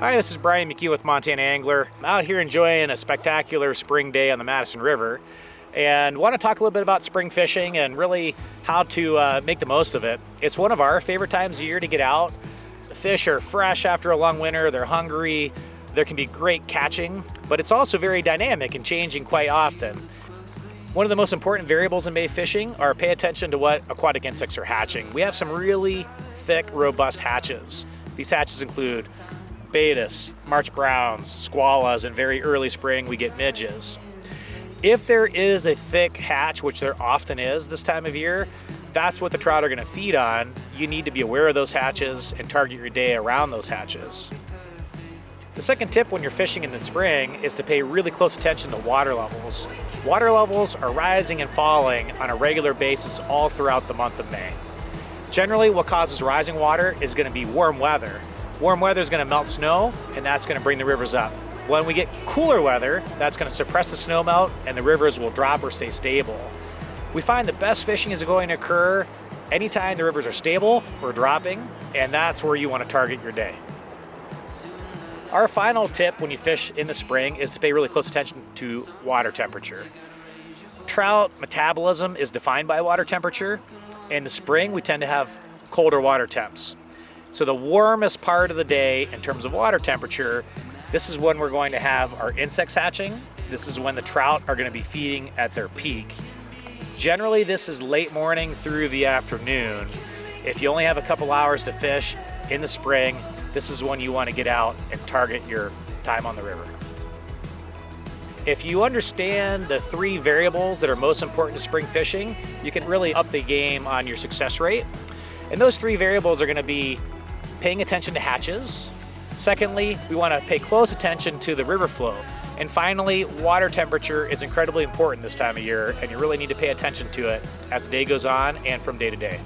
Hi, this is Brian McGeehan with Montana Angler. I'm out here enjoying a spectacular spring day on the Madison River and want to talk a little bit about spring fishing and really how to make the most of it. It's one of our favorite times of year to get out. The fish are fresh after a long winter, they're hungry, there can be great catching, but it's also very dynamic and changing quite often. One of the most important variables in bay fishing are pay attention to what aquatic insects are hatching. We have some really thick, robust hatches. These hatches include betas, March browns, squallas, and very early spring we get midges. If there is a thick hatch, which there often is this time of year, that's what the trout are going to feed on. You need to be aware of those hatches and target your day around those hatches. The second tip when you're fishing in the spring is to pay really close attention to water levels. Water levels are rising and falling on a regular basis all throughout the month of May. Generally, what causes rising water is going to be warm weather. Warm weather is going to melt snow, and that's going to bring the rivers up. When we get cooler weather, that's going to suppress the snow melt, and the rivers will drop or stay stable. We find the best fishing is going to occur anytime the rivers are stable or dropping, and that's where you want to target your day. Our final tip when you fish in the spring is to pay really close attention to water temperature. Trout metabolism is defined by water temperature. In the spring, we tend to have colder water temps. So the warmest part of the day in terms of water temperature, this is when we're going to have our insects hatching. This is when the trout are going to be feeding at their peak. Generally, this is late morning through the afternoon. If you only have a couple hours to fish in the spring, this is when you want to get out and target your time on the river. If you understand the three variables that are most important to spring fishing, you can really up the game on your success rate. And those three variables are going to be paying attention to hatches. Secondly, we want to pay close attention to the river flow. And finally, water temperature is incredibly important this time of year, and you really need to pay attention to it as the day goes on and from day to day.